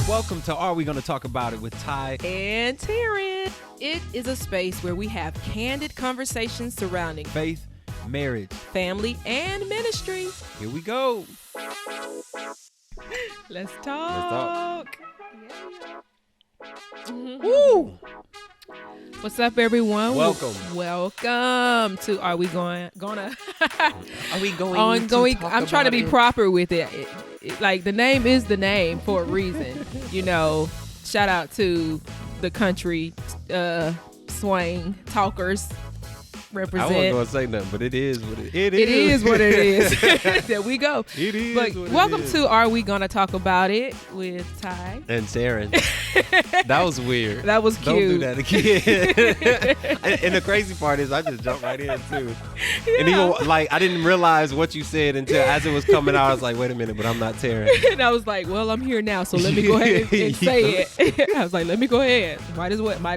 Welcome to Are We Gonna Talk About It with Ty and Taryn. It is a space where we have candid conversations surrounding faith, marriage, family, and ministry. Here we go. Let's talk. Woo! What's up, everyone? Welcome to Are We Gonna Are we going ongoing? to talk I'm trying to be about it? proper with it. Like, the name is the name for a reason. You know, shout out to the country swang talkers. Represent. I wasn't going to say nothing, but it is what it is. It is what it is. There we go. It is. But what welcome it is. to Are We Gonna Talk About It with Ty and Taryn. That was weird. That was Don't cute. do that again. and the crazy part is I just jumped right in too. Yeah. And even like I didn't realize what you said until as it was coming out. I was like, wait a minute, but I'm not Taryn. And I was like, well, I'm here now, so let me go ahead and say it. I was like, let me go ahead. Might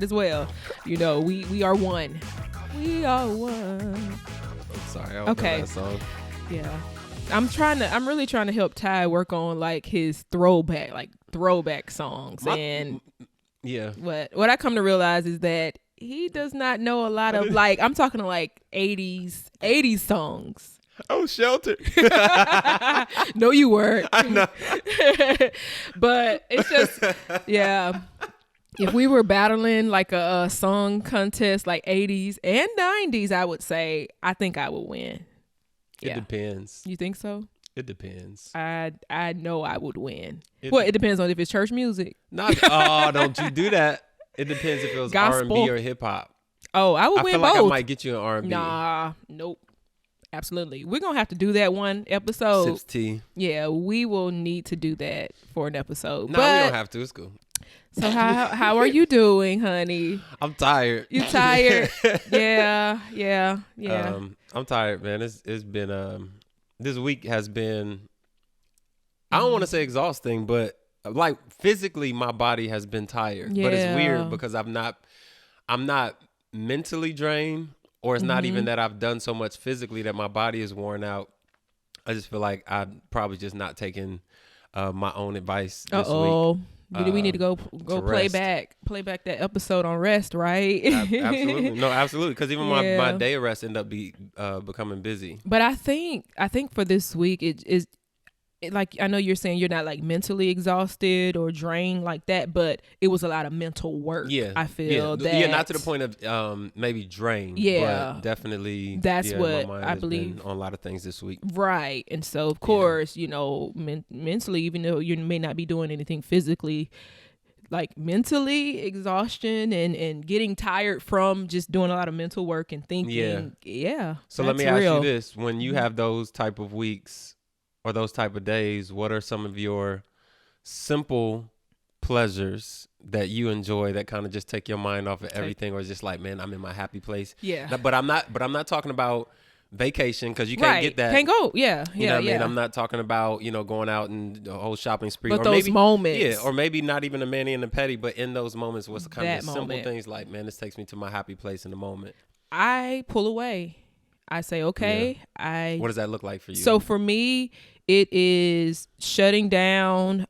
as well. You know, we are one. We are one. I'm sorry. I don't Okay. know that song. Yeah. I'm really trying to help Ty work on like his throwback songs. And yeah. what I come to realize is that he does not know a lot of like, I'm talking like 80s songs. Oh, Shelter. No, you weren't. I know. But it's just, yeah. If we were battling like a song contest, like 80s and 90s, I would say, I think I would win. It depends. You think so? It depends. I know I would win. It It depends on if it's church music. Don't you do that. It depends if it was Gospel. R&B or hip hop. Oh, I would I win feel both. like I might get you an R&B. Nah, nope. Absolutely. We're going to have to do that one episode. Sips tea. Yeah, we will need to do that for an episode. No, we don't have to. It's cool. So how are you doing, honey? I'm tired. You tired? Yeah. I'm tired, man. It's been this week has been I don't want to say exhausting, but like physically my body has been tired. But it's weird because I'm not mentally drained, or it's not even that I've done so much physically that my body is worn out. I just feel like I'm probably just not taking my own advice this week. We need to go play back that episode on rest, right? Absolutely. No, absolutely. Because even my day of rest ended up becoming busy. But I think for this week, it is like, I know you're saying you're not like mentally exhausted or drained like that, but it was a lot of mental work. Yeah, I feel that. Yeah, not to the point of maybe drained. Yeah, but definitely. That's what my mind I has believe been on a lot of things this week. Right, and so of course, you know, mentally, even though you may not be doing anything physically, like mentally exhaustion and getting tired from just doing a lot of mental work and thinking. Yeah. So let me ask you this: when you have those type of weeks or those type of days, what are some of your simple pleasures that you enjoy that kind of just take your mind off of everything, or just like, man, I'm in my happy place? Yeah. But I'm not talking about vacation, because you can't get that. Can't go. Yeah. You know what I mean? I'm not talking about, going out and the whole shopping spree. But or those maybe, moments. Yeah, or maybe not even the mani and the petty, but in those moments, what's kind That of the simple moment. things like, man, this takes me to my happy place in the moment. I pull away. I say, okay. What does that look like for you? So for me, it is shutting down.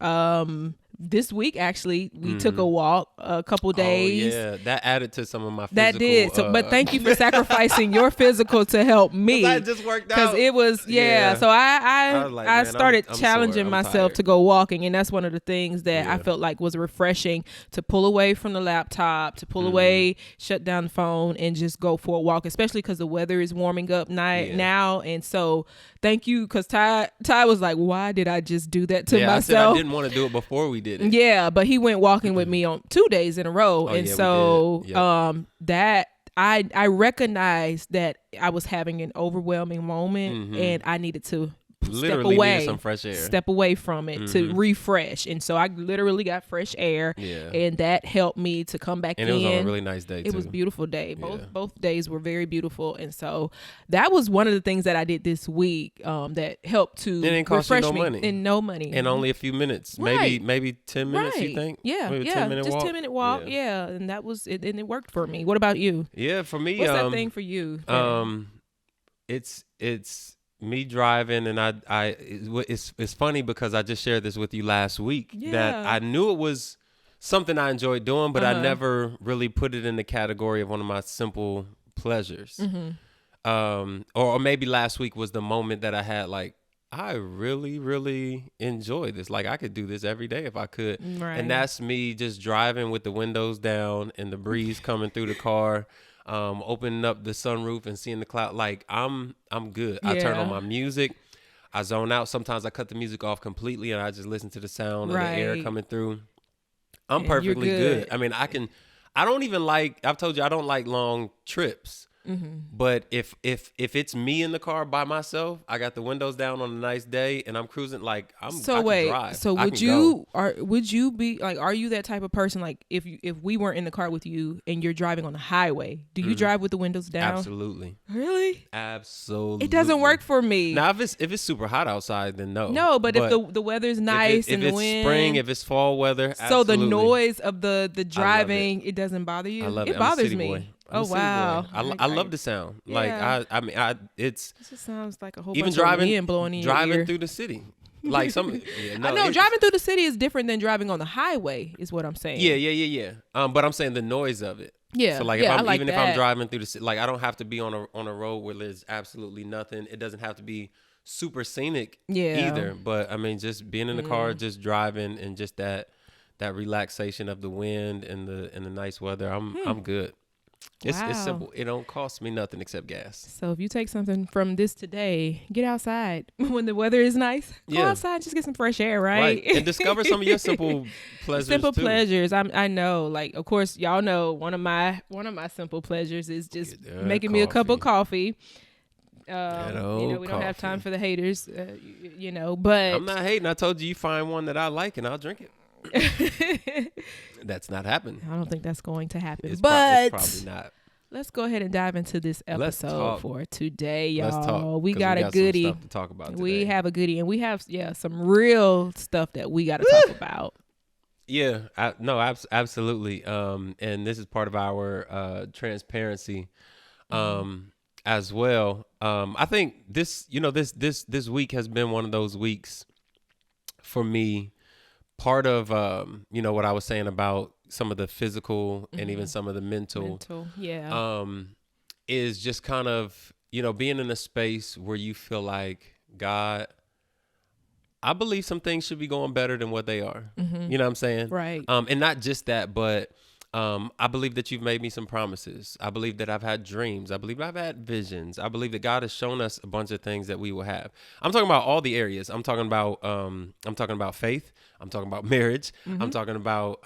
This week, actually, we took a walk a couple days. Oh, yeah. That added to some of my physical. That did. So, but thank you for sacrificing your physical to help me. That just worked out. Because it was, So I was like, I man, started I'm challenging sore. I'm myself tired. to go walking. And that's one of the things that I Yeah. felt like was refreshing, to pull away from the laptop, to pull away, shut down the phone, and just go for a walk, especially because the weather is warming up now. And so thank you, because Ty was like, why did I just do that to myself? I said I didn't want to do it before we did it. Yeah, but he went walking with me on 2 days in a row. And yeah, so we did. Yep. that I recognized that I was having an overwhelming moment, and I needed to Literally step away, needed some fresh air. Step away from it to refresh. And so I literally got fresh air, and that helped me to come back in. And it was on a really nice day, too. It was a beautiful day. Both days were very beautiful. And so that was one of the things that I did this week that helped to refresh me. Money. And no money. And only a few minutes. Right. Maybe 10 minutes, you think? Yeah, maybe yeah. 10-minute Just walk? 10-minute walk. Yeah. And that was it, and it worked for me. What about you? Yeah, for me, What's that thing for you? it's me driving, and it's funny because I just shared this with you last week that I knew it was something I enjoyed doing, but I never really put it in the category of one of my simple pleasures. Or maybe last week was the moment that I had like, I really, really enjoy this. Like I could do this every day if I could. Right. And that's me just driving with the windows down and the breeze coming through the car, opening up the sunroof and seeing the cloud. Like I'm good. Yeah. I turn on my music. I zone out. Sometimes I cut the music off completely and I just listen to the sound of the air coming through. I'm perfectly good. I mean, I don't even like, I've told you, I don't like long trips. But if it's me in the car by myself, I got the windows down on a nice day and I'm cruising, like I can drive. So would you be like, are you that type of person? Like if we weren't in the car with you and you're driving on the highway, do you drive with the windows down? Absolutely. Really? Absolutely. It doesn't work for me. Now if it's super hot outside, then no. No, but if the weather's nice and the wind, if it's spring, if it's fall weather, so the noise of the driving, it doesn't bother you? I love it. It bothers me. Boy. Oh wow! I love the sound. Yeah. Like I mean, it's. It just sounds like a whole even bunch driving, of wind blowing in driving your ear. through the city. Like some. Yeah, no, I know driving through the city is different than driving on the highway. Is what I'm saying. Yeah. But I'm saying the noise of it. Yeah. So like if I'm driving through the city, like I don't have to be on a road where there's absolutely nothing. It doesn't have to be super scenic. Either. But I mean, just being in the car, just driving, and just that relaxation of the wind and the nice weather. I'm good. It's simple. It don't cost me nothing except gas. So if you take something from this today, get outside when the weather is nice. Go outside, just get some fresh air, right? And discover some of your simple pleasures. Pleasures. I know. Like, of course, y'all know one of my simple pleasures is just making me a cup of coffee. We don't have time for the haters. But I'm not hating. I told you find one that I like and I'll drink it. That's not happening. I don't think that's going to happen. It's probably not. Let's go ahead and dive into this episode for today, y'all. Let's talk. We got a goodie. Some stuff to talk about today. We have a goodie, and we have some real stuff that we got to talk about. Yeah, absolutely. And this is part of our transparency, as well. I think this week has been one of those weeks for me. Part of, what I was saying about some of the physical and even some of the mental is just kind of, being in a space where you feel like, God, I believe some things should be going better than what they are. You know what I'm saying? Right. And not just that, but I believe that you've made me some promises. I believe that I've had dreams. I believe I've had visions. I believe that God has shown us a bunch of things that we will have. I'm talking about all the areas. I'm talking about faith. I'm talking about marriage. I'm talking about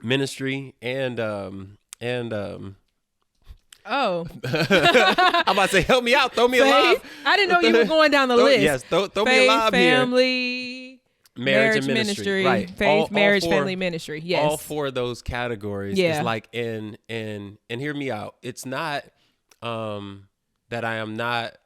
ministry and Oh. I'm about to say, help me out. Throw me a lob. I didn't know you were going down the list. Yes, throw Faith, me a lob here. Family, marriage and ministry. Right. Faith, marriage, family, ministry. Yes. All four of those categories is like and hear me out. It's not that I am not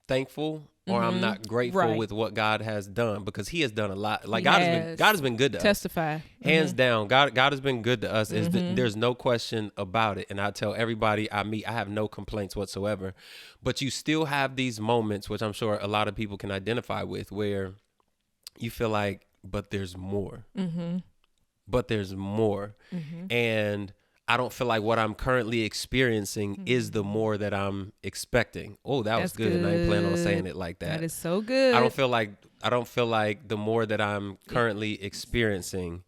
thankful or I'm not grateful with what God has done, because He has done a lot. Like God has been good to us. Testify. Hands down, God has been good to us. There's no question about it. And I tell everybody I meet, I have no complaints whatsoever. But you still have these moments, which I'm sure a lot of people can identify with, where you feel like, but there's more. But there's more. And I don't feel like what I'm currently experiencing is the more that I'm expecting. Oh, that was good. And I ain't planning on saying it like that. That is so good. I don't feel like the more that I'm currently experiencing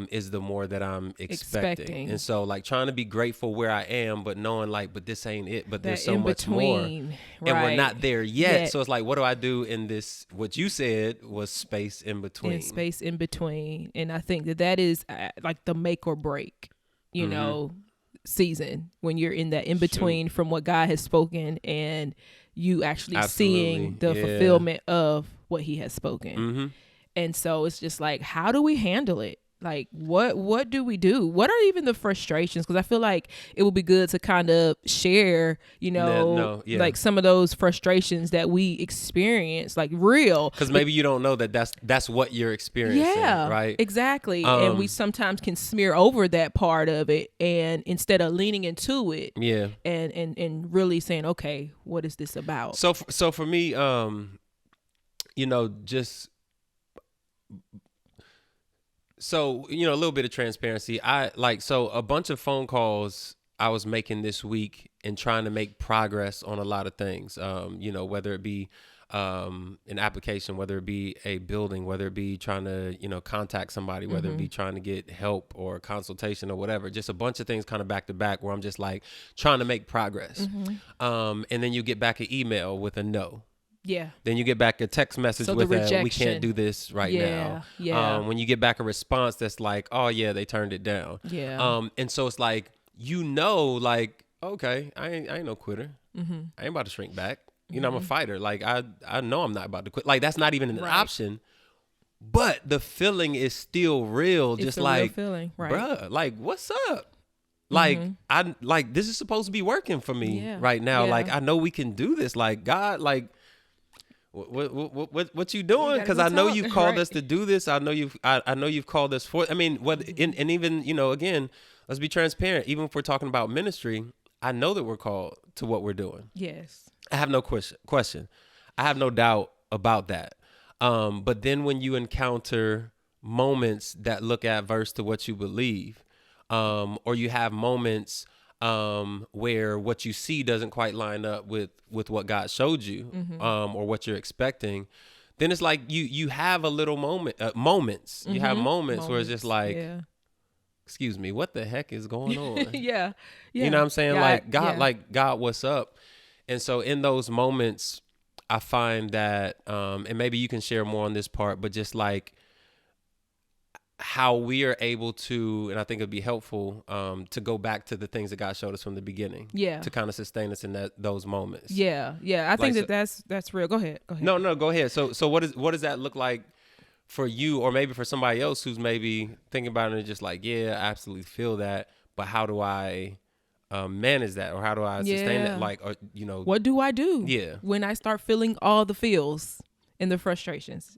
is the more that I'm expecting. And so like trying to be grateful where I am, but knowing like, but this ain't it, but there's so much more. And we're not there yet. So it's like, what do I do in this? What you said was space in between. Space in between. And I think that is like the make or break. Season when you're in that in between from what God has spoken and you actually seeing the fulfillment of what He has spoken. And so it's just like, how do we handle it? Like, what do we do? What are even the frustrations? Because I feel like it would be good to kind of share, like some of those frustrations that we experience, like real. Because maybe you don't know that's what you're experiencing, right? Exactly. And we sometimes can smear over that part of it, and instead of leaning into it, and really saying, okay, what is this about? So for me, just. So, a little bit of transparency. A bunch of phone calls I was making this week and trying to make progress on a lot of things, whether it be an application, whether it be a building, whether it be trying to, contact somebody, whether it be trying to get help or consultation or whatever, just a bunch of things kind of back to back where I'm just like trying to make progress. And then you get back an email with a no. Yeah. Then you get back a text message with a, we can't do this right now. Yeah. When you get back a response that's like, oh yeah, they turned it down. Yeah. And so it's like, like, okay, I ain't no quitter. I ain't about to shrink back. I'm a fighter. Like I know I'm not about to quit. Like that's not even an option. But the feeling is still real. It's just like, real feeling, right? Bruh, like what's up? Like this is supposed to be working for me right now. Yeah. Like I know we can do this. Like God, like. What you doing? Because I know you've called us to do this. I know you've called us for. I mean, and even again, let's be transparent. Even if we're talking about ministry, I know that we're called to what we're doing. Yes, I have no question. I have no doubt about that. But then when you encounter moments that look adverse to what you believe, or you have moments where what you see doesn't quite line up with what God showed you, or what you're expecting, then it's like you have a little moments. You have moments where it's just like, excuse me, what the heck is going on? yeah. You know what I'm saying? God, what's up? And so in those moments, I find that, and maybe you can share more on this part, but just like how we are able to, and I think it'd be helpful to go back to the things that God showed us from the beginning, to kind of sustain us in those moments. I think that's real. Go ahead. No, go ahead. So what does that look like for you, or maybe for somebody else who's maybe thinking about it and just like, yeah, I absolutely feel that, but how do I manage that, or how do I sustain that? Like, or, what do I do? When I start feeling all the feels and the frustrations,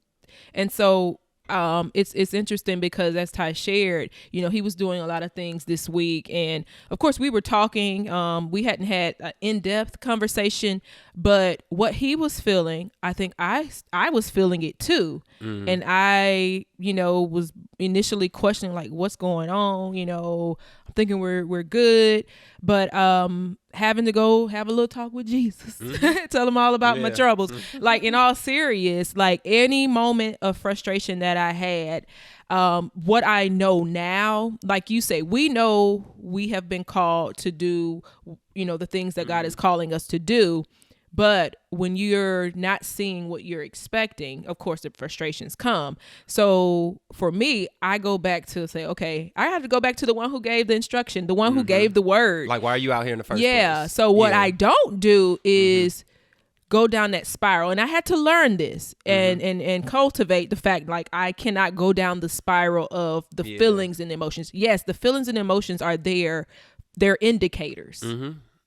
and so. It's interesting because as Ty shared, he was doing a lot of things this week, and of course we were talking. We hadn't had an in-depth conversation, but what he was feeling, I think I was feeling it too, and I was initially questioning like what's going on. I'm thinking we're good, but having to go have a little talk with Jesus, tell him all about my troubles. Like in all serious, like any moment of frustration that I had, what I know now, like you say, we know we have been called to do, the things that God is calling us to do. But when you're not seeing what you're expecting, of course, the frustrations come. So for me, I go back to say, okay, I have to go back to the one who gave the instruction, the one who gave the word. Like, why are you out here in the first place? So what I don't do is go down that spiral. And I had to learn this and cultivate the fact, like, I cannot go down the spiral of the feelings and emotions. Yes, the feelings and emotions are there. They're indicators.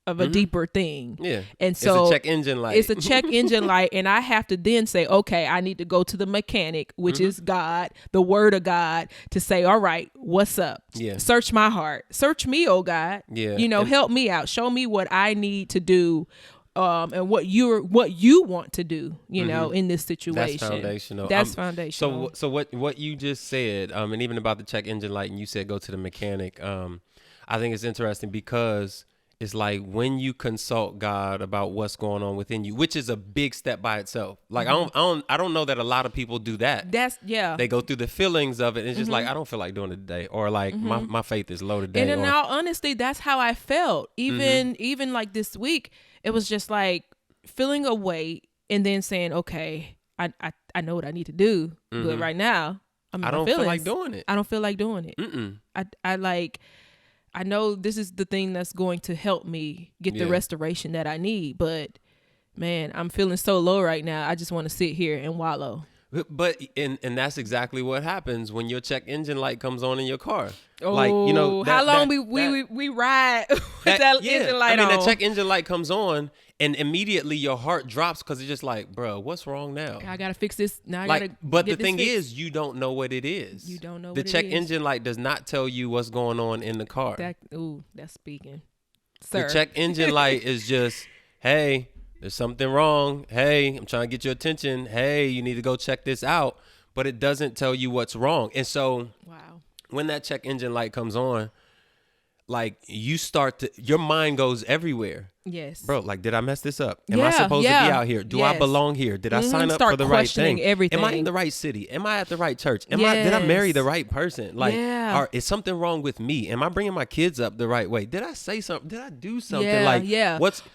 Of a deeper thing. And so it's a check engine light. It's a check engine light. And I have to then say, okay, I need to go to the mechanic, which is God, the word of God, to say, all right, what's up? Search my heart. Search me, oh God. Help me out. Show me what I need to do. And what you want to do, in this situation. That's foundational. Foundational. So what you just said, and even about the check engine light, and you said go to the mechanic. I think it's interesting because it's like when you consult God about what's going on within you, which is a big step by itself. Like I don't know that a lot of people do that. They go through the feelings of it and it's just like, I don't feel like doing it today, or like my faith is low today. And in all honesty, that's how I felt. Even like this week, it was just like feeling a weight and then saying, okay, I know what I need to do, but right now I don't feel like doing it. I don't feel like doing it. I know this is the thing that's going to help me get the restoration that I need, but man, I'm feeling so low right now. I just want to sit here and wallow. But and that's exactly what happens when your check engine light comes on in your car. Oh, like, you know, how long we ride with that engine light on? That check engine light comes on, and immediately your heart drops because it's just like, bro, what's wrong now? I gotta fix this now. But the thing is, you don't know what it is. You don't know the what check it is. engine light does not tell you what's going on in the car. That's speaking, sir. The check engine light is just, hey, there's something wrong. Hey, I'm trying to get your attention. Hey, you need to go check this out. But it doesn't tell you what's wrong. And so when that check engine light comes on, like your mind goes everywhere. Yes. Bro, like, did I mess this up? Am I supposed to be out here? Do I belong here? Did I sign up for the right thing? Everything. Am I in the right city? Am I at the right church? Did I marry the right person? Like, is something wrong with me? Am I bringing my kids up the right way? Did I say something? Did I do something?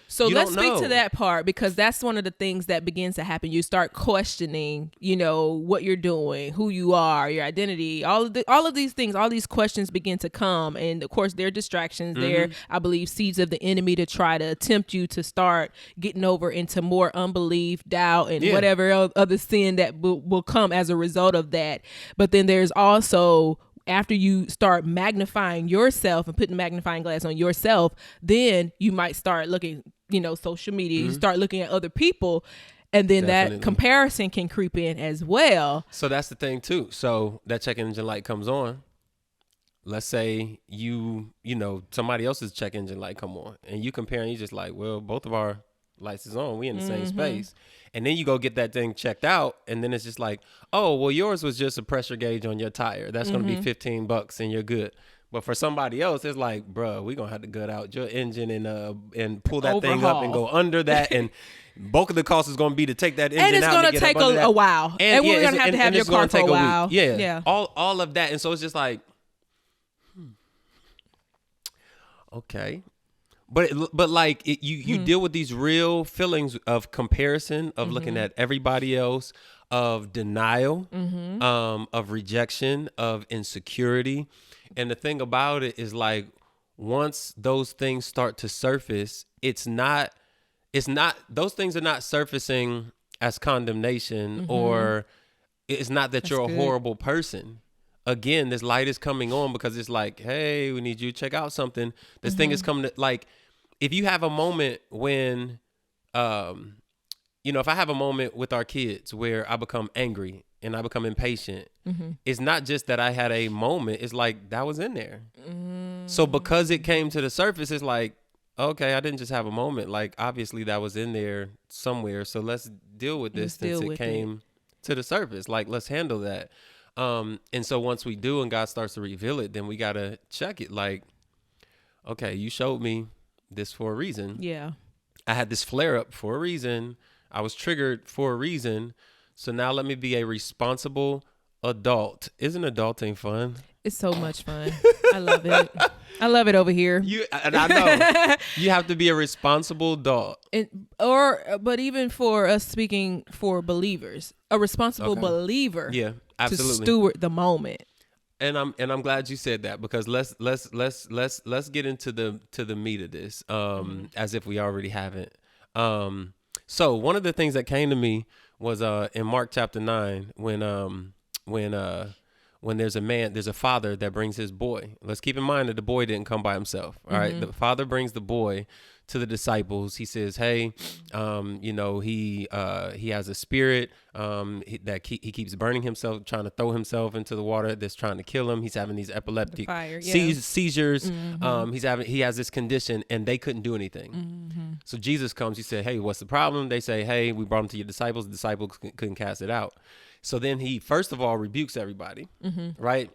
So let's speak to that part, because that's one of the things that begins to happen. You start questioning, what you're doing, who you are, your identity, all of these things, all these questions begin to come. And of course, they're distractions. They're, I believe, seeds of the enemy to try to tempt you to start getting over into more unbelief, doubt, and whatever other sin that will come as a result of that. But then there's also, after you start magnifying yourself and putting a magnifying glass on yourself, then you might start looking, social media, you start looking at other people, and then that comparison can creep in as well. So that's the thing too. So that check engine light comes on. Let's say somebody else's check engine light come on, and you compare, and you just like, well, both of our lights is on. We in the same space. And then you go get that thing checked out, and then it's just like, oh, well, yours was just a pressure gauge on your tire. That's going to be $15 and you're good. But for somebody else, it's like, bro, we're going to have to gut out your engine and pull that thing up and go under that. And bulk of the cost is going to be to take that engine out. And it's going to take a while. And we're going to have your car for a while. Yeah. All of that. And so it's just like, okay. But like you deal with these real feelings of comparison, of looking at everybody else, of denial, of rejection, of insecurity. And the thing about it is, like, once those things start to surface, it's not those things are not surfacing as condemnation, or it's not that you're a horrible person. Again, this light is coming on because it's like, hey, we need you to check out something. This thing is coming to, like, if you have a moment when, if I have a moment with our kids where I become angry and I become impatient, it's not just that I had a moment. It's like, that was in there. So because it came to the surface, it's like, okay, I didn't just have a moment. Like, obviously that was in there somewhere. So let's deal with this since it came to the surface. Like, let's handle that. And so once we do and God starts to reveal it, then we got to check it. Like, okay, you showed me this for a reason. Yeah. I had this flare up for a reason. I was triggered for a reason. So now let me be a responsible adult. Isn't adulting fun? It's so much fun. I love it. I love it over here. And I know you have to be a responsible adult. But even for us speaking for believers, a responsible believer. Yeah, absolutely. To steward the moment. And I'm glad you said that, because let's get into the meat of this, as if we already haven't. So one of the things that came to me was in Mark chapter 9 when there's a father that brings his boy. Let's keep in mind that the boy didn't come by himself. All right, the father brings the boy to the disciples. He says, hey, he has a spirit that he keeps burning himself, trying to throw himself into the water that's trying to kill him. He's having these epileptic seizures. He has this condition, and they couldn't do anything. So Jesus comes. He said, hey, what's the problem? They say, hey, we brought him to your disciples. The disciples couldn't cast it out. So then he first of all rebukes everybody, right?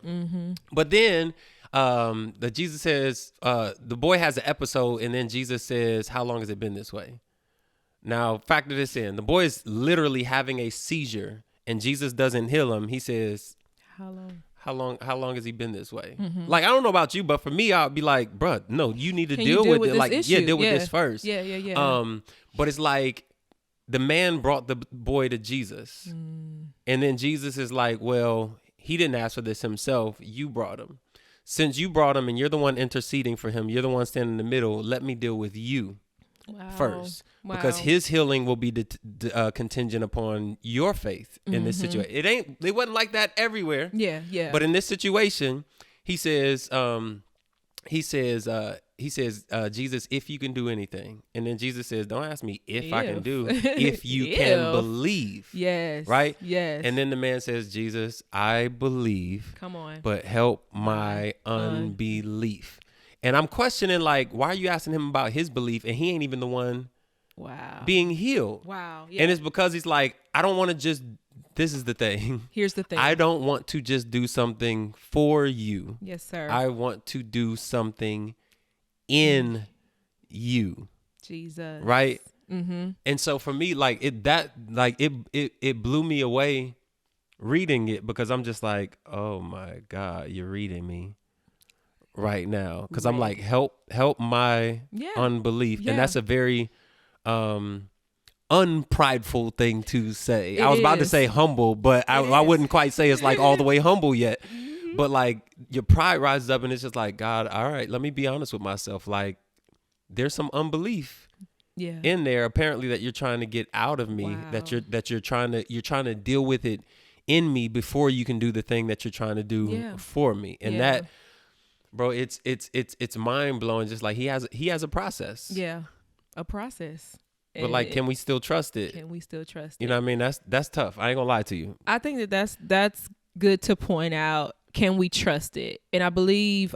But then Jesus says, the boy has an episode, and then Jesus says, how long has it been this way? Now, factor this in. The boy is literally having a seizure, and Jesus doesn't heal him. He says, how long has he been this way? Like, I don't know about you, but for me, I'll be like, bruh, no, you need to deal with it. Like, deal with this first. Yeah. But it's like, the man brought the boy to Jesus. And then Jesus is like, well, he didn't ask for this himself. You brought him. Since you brought him and you're the one interceding for him, you're the one standing in the middle, let me deal with you. first, because his healing will be contingent upon your faith in this situation. It wasn't like that everywhere. Yeah. But in this situation, he says, Jesus, if you can do anything. And then Jesus says, don't ask me if I can do, if you can believe. Yes. Right? Yes. And then the man says, Jesus, I believe. Come on. But help my unbelief. And I'm questioning, like, why are you asking him about his belief? And he ain't even the one being healed. Wow. Yeah. And it's because he's like, I don't want to just, this is the thing. Here's the thing. I don't want to just do something for you. Yes, sir. I want to do something in you. Jesus. Right? Mm-hmm. And so for me, like it blew me away reading it, because I'm just like, oh my God, you're reading me right now. Because I'm like, help my unbelief. Yeah. And that's a very unprideful thing to say. I was about to say humble, but I wouldn't quite say it's like all the way humble yet. But like your pride rises up, and it's just like, God, all right, let me be honest with myself. Like, there's some unbelief in there apparently that you're trying to get out of me, that you're trying to deal with it in me before you can do the thing that you're trying to do for me. And that, bro, it's mind blowing. Just like he has a process. Yeah, a process. But like, can we still trust it? Can we still trust it? You know what I mean? That's tough. I ain't gonna lie to you. I think that's good to point out. Can we trust it? And I believe,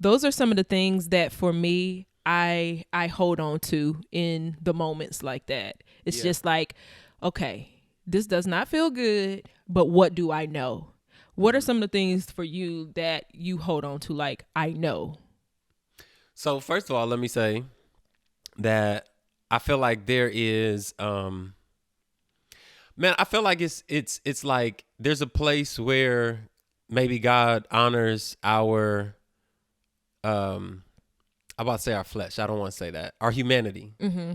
those are some of the things that for me, I hold on to in the moments like that. It's just like, okay, this does not feel good, but what do I know? What are some of the things for you that you hold on to? Like, I know. So first of all, let me say that I feel like there is, I feel like it's like there's a place where maybe God honors our, I'm about to say our flesh. I don't want to say that. Our humanity. Mm-hmm.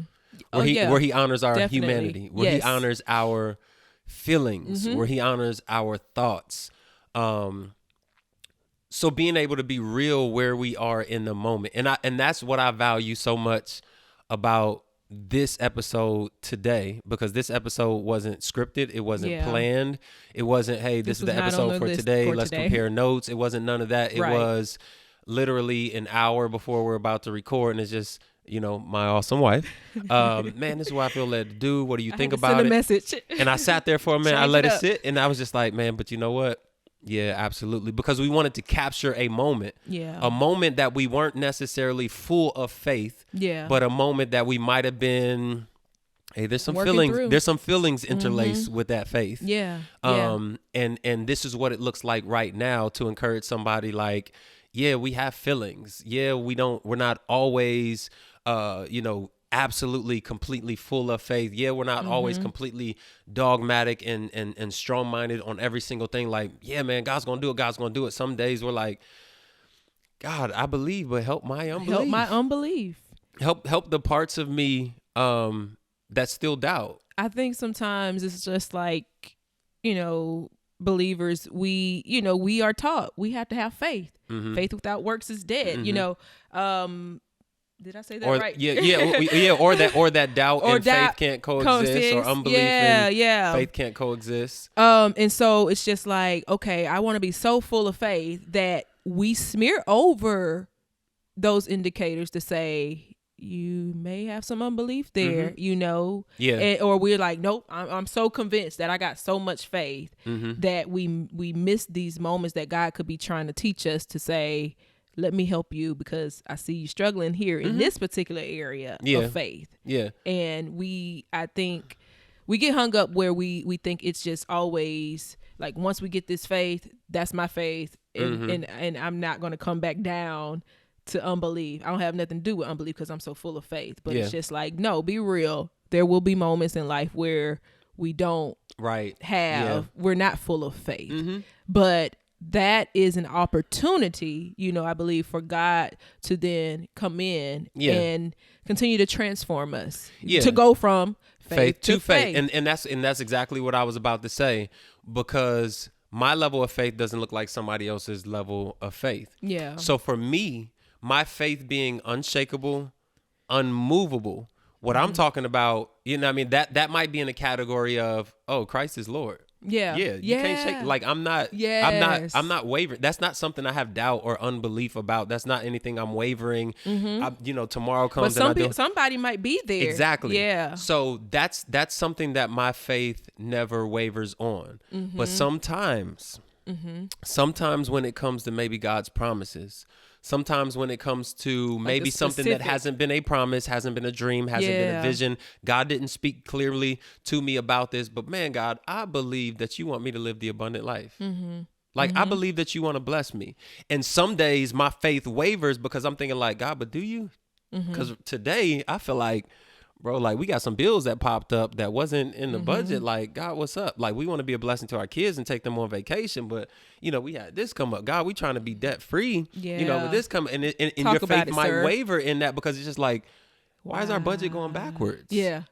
Where he honors our humanity. Where he honors our feelings. Mm-hmm. Where he honors our thoughts. So being able to be real where we are in the moment. And that's what I value so much about this episode today, because this episode wasn't scripted. It wasn't planned. It wasn't, hey, this is the episode for today. Let's compare notes. It wasn't none of that. It was literally an hour before we're about to record, and it's just, my awesome wife. Man, this is what I feel led to do. What do you think about it? Message. And I sat there for a minute. I let it sit, and I was just like, man, but you know what? Yeah, absolutely. Because we wanted to capture a moment. Yeah. A moment that we weren't necessarily full of faith. Yeah. But a moment that we might have been, hey, there's some feelings. There's some feelings interlaced with that faith. Yeah. And this is what it looks like right now to encourage somebody like, yeah, we have feelings. Yeah, we're not always absolutely completely full of faith. Yeah, we're not always completely dogmatic and strong-minded on every single thing. Like, yeah, man, God's gonna do it. God's gonna do it. Some days we're like, God, I believe, but help my unbelief. Help my unbelief. Help the parts of me that still doubt. I think sometimes it's just like, believers, we are taught we have to have faith. Mm-hmm. Faith without works is dead. Mm-hmm. Did I say that right? Or that doubt and faith can't coexist, or unbelief and faith can't coexist. And so it's just like, okay, I want to be so full of faith that we smear over those indicators to say you may have some unbelief there, or we're like, nope, I'm so convinced that I got so much faith that we miss these moments that God could be trying to teach us to say, let me help you because I see you struggling here in this particular area of faith. Yeah. And I think we get hung up where we think it's just always like, once we get this faith, that's my faith. And I'm not going to come back down to unbelief. I don't have nothing to do with unbelief because I'm so full of faith. But it's just like, no, be real. There will be moments in life where we don't we're not full of faith. But that is an opportunity, I believe, for God to then come in and continue to transform us, to go from faith to faith. And that's exactly what I was about to say, because my level of faith doesn't look like somebody else's level of faith. Yeah. So for me, my faith being unshakable unmovable. What I'm talking about, you know what I mean? That might be in the category of, oh, Christ is Lord. Yeah. Yeah. You can't shake. Like, I'm not wavering. That's not something I have doubt or unbelief about. That's not anything I'm wavering. Tomorrow comes but somebody might be there. Exactly. Yeah. So that's something that my faith never wavers on. But sometimes when it comes to maybe God's promises, sometimes when it comes to maybe something that hasn't been a promise, hasn't been a dream, hasn't been a vision, God didn't speak clearly to me about this, but man, God, I believe that you want me to live the abundant life. I believe that you want to bless me. And some days my faith wavers because I'm thinking like, God, but do you? Because today I feel like, bro, like we got some bills that popped up that wasn't in the budget. Like, God, what's up? Like, we want to be a blessing to our kids and take them on vacation. But, we had this come up. God, we trying to be debt free. Yeah. But this come and your faith might waver in that because it's just like, why is our budget going backwards? Yeah.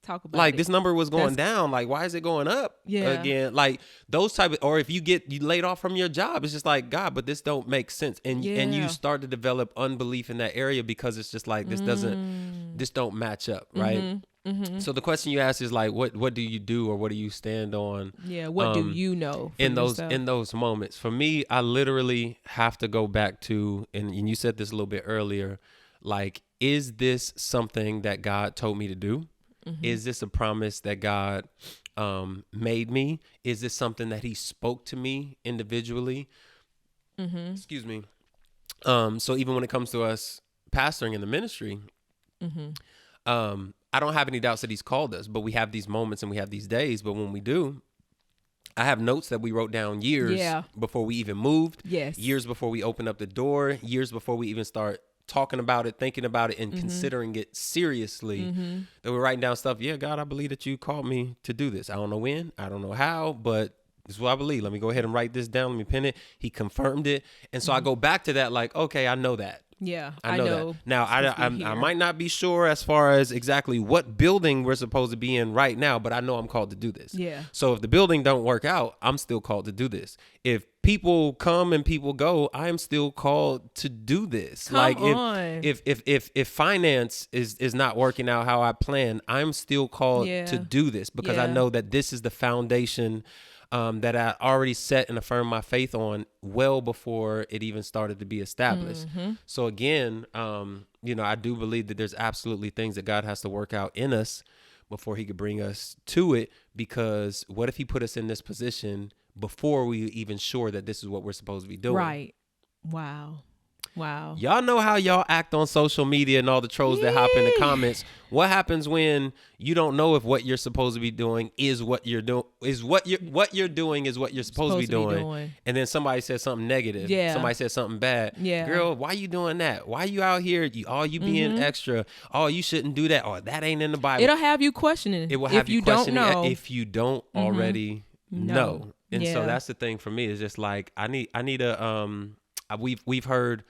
Talk about like this number was going down. Like, why is it going up again? Like those type of, or if you laid off from your job, it's just like, God, but this don't make sense. And you start to develop unbelief in that area because it's just like, this don't match up. Right. So the question you ask is like, what do you do or what do you stand on? Yeah. What do you know in those moments? For me, I literally have to go back to, and you said this a little bit earlier, like, is this something that God told me to do? Is this a promise that God made me? Is this something that he spoke to me individually? Excuse me. So even when it comes to us pastoring in the ministry, I don't have any doubts that he's called us, but we have these moments and we have these days. But when we do, I have notes that we wrote down years before we even moved, years before we opened up the door, years before we even start talking about it, thinking about it, and considering it seriously. That we're writing down stuff. Yeah, God, I believe that you called me to do this. I don't know when, I don't know how, but this is what I believe. Let me go ahead and write this down. Let me pin it. He confirmed it. And so I go back to that like, okay, I know that. Yeah, I know that. Now, I might not be sure as far as exactly what building we're supposed to be in right now, but I know I'm called to do this. Yeah. So if the building don't work out, I'm still called to do this. If people come and people go, I am still called to do this. If finance is not working out how I plan, I'm still called to do this because I know that this is the foundation that I already set and affirmed my faith on well before it even started to be established. So again, I do believe that there's absolutely things that God has to work out in us before he could bring us to it, because what if he put us in this position before we even sure that this is what we're supposed to be doing? Right. Wow. Y'all know how y'all act on social media and all the trolls that hop in the comments. What happens when you don't know if what you're supposed to be doing is what you're doing, is what you're doing is what you're supposed to be doing. And then somebody says something negative. Yeah. Somebody says something bad. Yeah. Girl, why you doing that? Why you out here? You being extra. Oh, you shouldn't do that. Oh, that ain't in the Bible. It'll have you questioning. It will have you questioning if you don't already know. And so that's the thing for me. Is just like I need a we've heard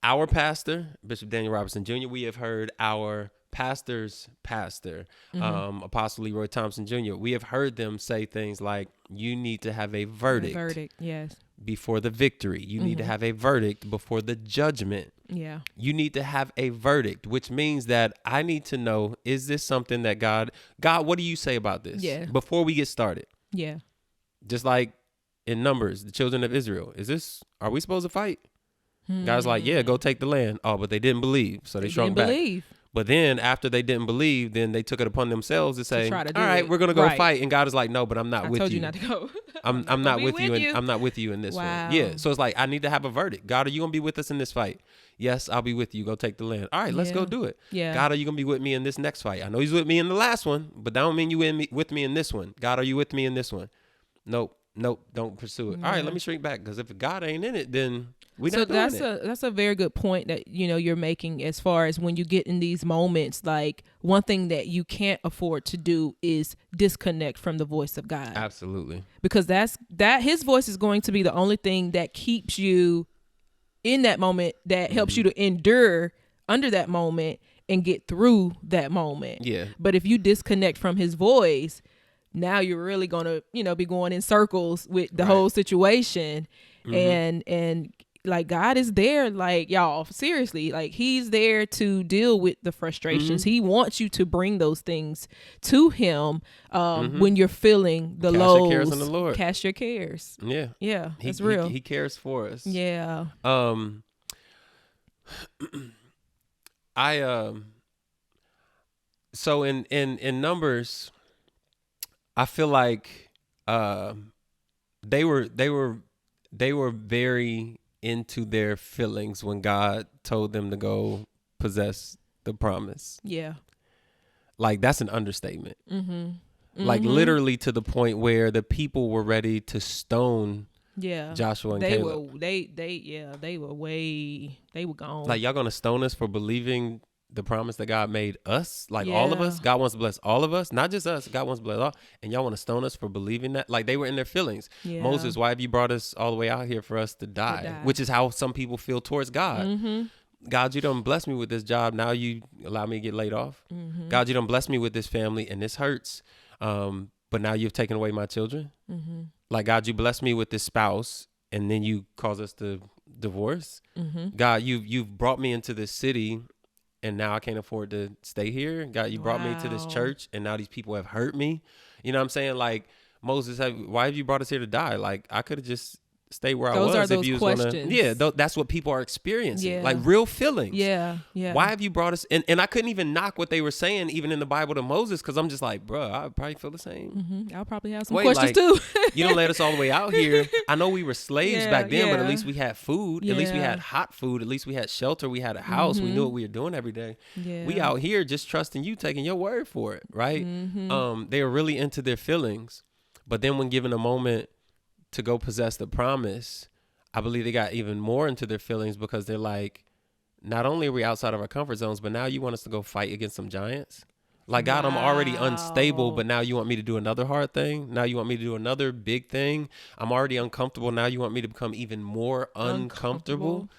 our pastor, Bishop Daniel Robertson Jr. We have heard our pastor's pastor, Apostle Leroy Thompson Jr. We have heard them say things like, you need to have a verdict. Yes. Before the victory. You need to have a verdict before the judgment. Yeah. You need to have a verdict, which means that I need to know, is this something that God, what do you say about this? Yeah. Before we get started. Yeah. Just like in Numbers, the children of Israel. Are we supposed to fight? God's like, yeah, go take the land. Oh, but they didn't believe, so they shrunk back. But then after they didn't believe, then they took it upon themselves to say, all right, we're going to go fight. And God is like, no, but I'm not with you. I told you not to go. I'm not with you. And I'm not with you in this one. Yeah. So it's like, I need to have a verdict. God, are you going to be with us in this fight? Yes, I'll be with you. Go take the land. All right, let's go do it. Yeah. God, are you going to be with me in this next fight? I know he's with me in the last one, but that don't mean you with me in this one. God, are you with me in this one? Nope, don't pursue it. All right, let me shrink back, because if God ain't in it, then we not doing it. That's a very good point that you're making, as far as when you get in these moments. Like, one thing that you can't afford to do is disconnect from the voice of God. Absolutely. Because that his voice is going to be the only thing that keeps you in that moment, that helps you to endure under that moment and get through that moment. Yeah. But if you disconnect from his voice, now you're really going to, be going in circles with the whole situation. And like God is there, like y'all, seriously, like he's there to deal with the frustrations. He wants you to bring those things to him when you're feeling the Cast lows. your cares on the Lord. Cast your cares. Yeah, it's real. He cares for us. Yeah. So in Numbers, I feel like they were very into their feelings when God told them to go possess the promise. Yeah. Like, that's an understatement. Like, literally to the point where the people were ready to stone Joshua and Caleb. They were gone. Like, y'all gonna stone us for believing the promise that God made us, like all of us. God wants to bless all of us, not just us. God wants to bless all, and y'all want to stone us for believing that. Like, they were in their feelings. Moses, why have you brought us all the way out here for us to die? Which is how some people feel towards God. God, you don't bless me with this job. Now you allow me to get laid off. God, you don't bless me with this family, and this hurts. But now you've taken away my children. Like, God, you bless me with this spouse, and then you cause us to divorce. God, you've brought me into this city, and now I can't afford to stay here. God, you brought me to this church, and now these people have hurt me. You know what I'm saying? Like, Moses, why have you brought us here to die? Like, I could have just stayed where I was. Those are if you those was questions. That's what people are experiencing. Yeah. Like, real feelings. Yeah. Why have you brought us? And I couldn't even knock what they were saying, even in the Bible to Moses, because I'm just like, bro, I probably feel the same. I'll probably have some questions too. You don't let us all the way out here. I know we were slaves back then, but at least we had food. At least we had hot food. At least we had shelter. We had a house. We knew what we were doing every day. We out here just trusting you, taking your word for it, right? They were really into their feelings. But then when given a moment to go possess the promise, I believe they got even more into their feelings, because they're like, not only are we outside of our comfort zones, but now you want us to go fight against some giants. Like, God, I'm already unstable, but now you want me to do another hard thing. Now you want me to do another big thing. I'm already uncomfortable. Now you want me to become even more uncomfortable.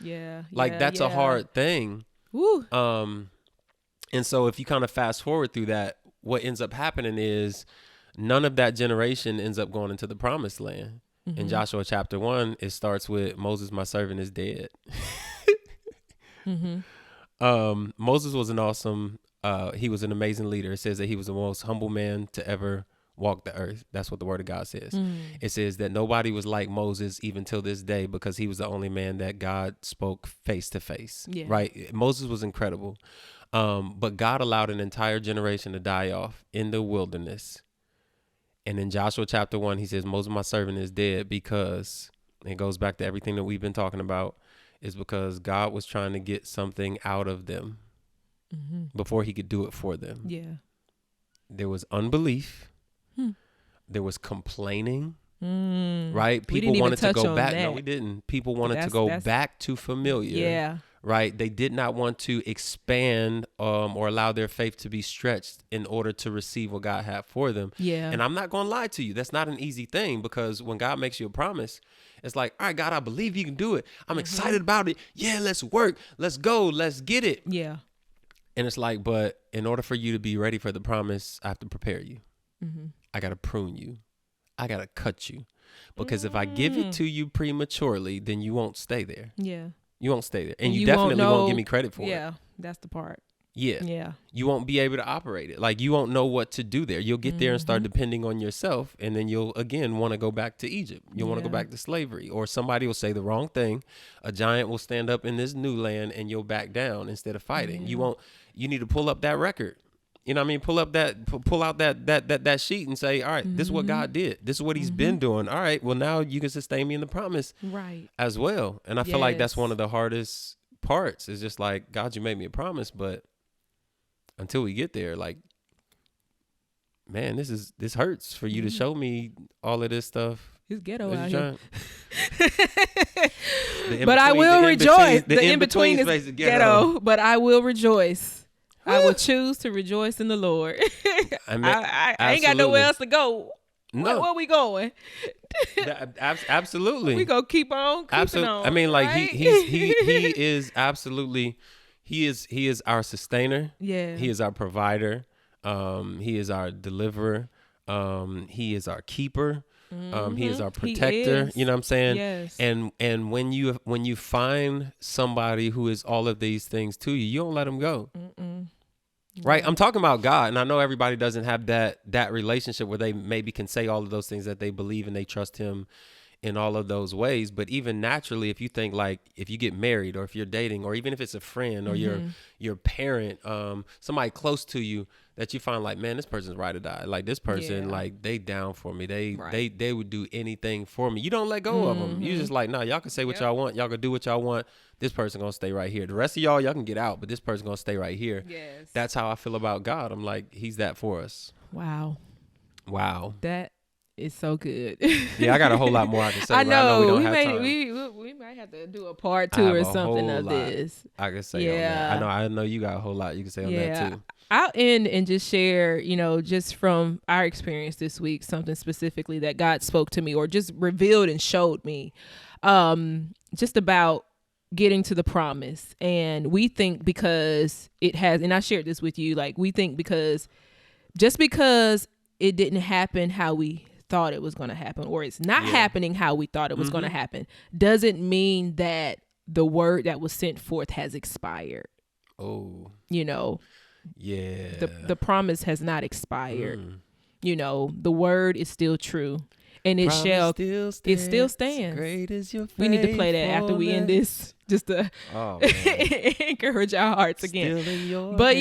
Like, that's a hard thing. Woo. And so if you kind of fast forward through that, what ends up happening is none of that generation ends up going into the promised land. In Joshua chapter 1, it starts with Moses, my servant, is dead. Moses was an awesome, he was an amazing leader. It says that he was the most humble man to ever walk the earth. That's what the word of God says. It says that nobody was like Moses even till this day, because he was the only man that God spoke face to face. Right? Moses was incredible. But God allowed an entire generation to die off in the wilderness. And in Joshua chapter 1, he says, Moses, my servant, is dead, because it goes back to everything that we've been talking about, is because God was trying to get something out of them before he could do it for them. There was unbelief. There was complaining. Right? People wanted to go back. No, we didn't. People wanted to go back to familiar. Right? They did not want to expand or allow their faith to be stretched in order to receive what God had for them. And I'm not going to lie to you. That's not an easy thing, because when God makes you a promise, it's like, all right, God, I believe you can do it. I'm excited about it. Yeah, let's work. Let's go. Let's get it. And it's like, but in order for you to be ready for the promise, I have to prepare you. I got to prune you. I got to cut you. Because if I give it to you prematurely, then you won't stay there. You won't stay there. And you definitely won't give me credit for it. Yeah, that's the part. Yeah. You won't be able to operate it. Like, you won't know what to do there. You'll get there and start depending on yourself. And then you'll, again, want to go back to Egypt. You'll want to go back to slavery. Or somebody will say the wrong thing. A giant will stand up in this new land, and you'll back down instead of fighting. You need to pull up that record. You know what I mean? Pull out that sheet and say, all right, this is what God did. This is what he's been doing. All right, well, now you can sustain me in the promise as well. And I feel like that's one of the hardest parts, is just like, God, you made me a promise, but until we get there, like, man, this hurts for you to show me all of this stuff. It's ghetto out here. But I will rejoice. The in-between is ghetto, but I will rejoice. I will choose to rejoice in the Lord. I ain't got nowhere else to go. No. Where we going? Absolutely. We gonna keep on keeping on. I mean, like, right? he is absolutely, he is our sustainer. He is our provider. He is our deliverer. He is our keeper. He is our protector. You know what I'm saying? Yes. And when you find somebody who is all of these things to you, you don't let them go. Right? I'm talking about God, and I know everybody doesn't have that relationship where they maybe can say all of those things that they believe and they trust him in all of those ways. But even naturally, if you think like if you get married or if you're dating or even if it's a friend or your parent, somebody close to you that you find like, man, this person's ride or die. Like this person, like they down for me. They would do anything for me. You don't let go of them. You just like, nah, y'all can say what y'all want. Y'all can do what y'all want. This person gonna stay right here. The rest of y'all can get out, but this person gonna stay right here. Yes. That's how I feel about God. I'm like, he's that for us. Wow. That is so good. Yeah, I got a whole lot more I can say. I know. We don't have time. We might have to do a part 2 or something of this. I can say on that. I know you got a whole lot you can say on that too. I'll end and just share, just from our experience this week, something specifically that God spoke to me or just revealed and showed me, just about getting to the promise. And we think because it has, and I shared this with you, like we think just because it didn't happen how we thought it was going to happen, or it's not happening how we thought it was going to happen, doesn't mean that the word that was sent forth has expired. Oh, yeah. The promise has not expired. The word is still true. And it still stands. Great is your faithfulness. We need to play that after we end this, just to encourage our hearts again. But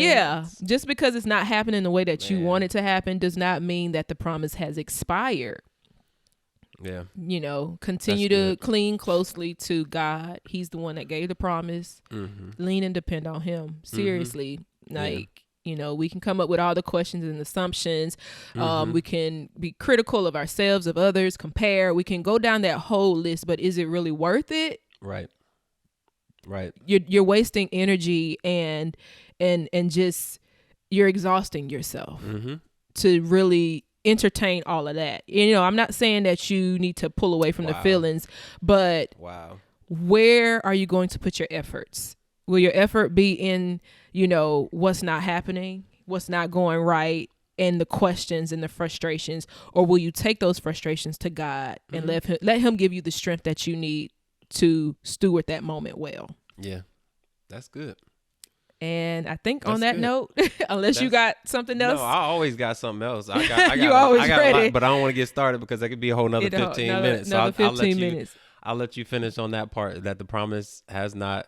just because it's not happening the way that you want it to happen does not mean that the promise has expired. Yeah. Continue to cling closely to God. He's the one that gave the promise. Lean and depend on him. Seriously. We can come up with all the questions and assumptions. We can be critical of ourselves, of others, compare. We can go down that whole list, but is it really worth it? Right. You're wasting energy and just you're exhausting yourself to really entertain all of that. I'm not saying that you need to pull away from the feelings, but where are you going to put your efforts? Will your effort be in, what's not happening, what's not going right, and the questions and the frustrations? Or will you take those frustrations to God and let him give you the strength that you need to steward that moment well? Yeah, that's good. And I think on that note, unless you got something else. No, I always got something else. I got you always ready. A lot, but I don't want to get started because that could be a whole nother 15 minutes. Another 15 minutes. I'll let you finish on that part, that the promise has not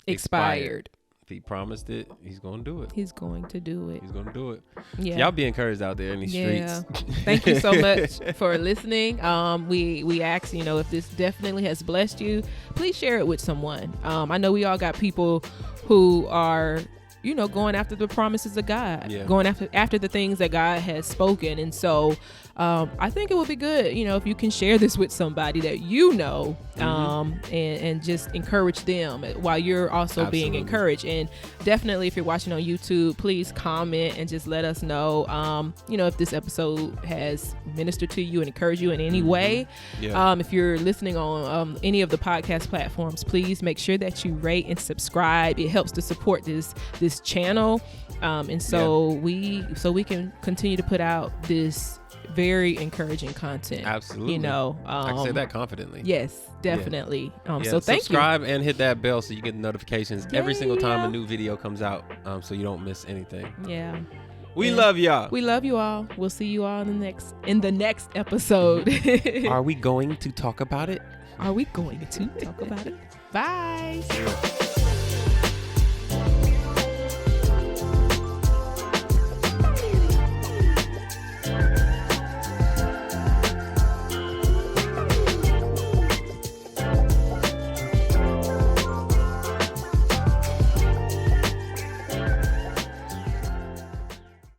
expired. If he promised it, he's going to do it. He's going to do it. He's going to do it. Yeah. Y'all be encouraged out there in these streets. Thank you so much for listening. We ask, if this definitely has blessed you, please share it with someone. I know we all got people who are, going after the promises of God, going after the things that God has spoken. And so I think it would be good, if you can share this with somebody that and just encourage them while you're also being encouraged. And definitely, if you're watching on YouTube, please comment and just let us know, if this episode has ministered to you and encouraged you in any way. If you're listening on any of the podcast platforms, please make sure that you rate and subscribe. It helps to support this channel, and so we can continue to put out this very encouraging content. Absolutely. I can say that confidently. Yes, definitely. So thank you. Subscribe and hit that bell so you get notifications every single time a new video comes out, so you don't miss anything. Yeah. We love y'all. We love you all. We'll see you all in the next episode. Are we going to talk about it? Are we going to talk about it? Bye.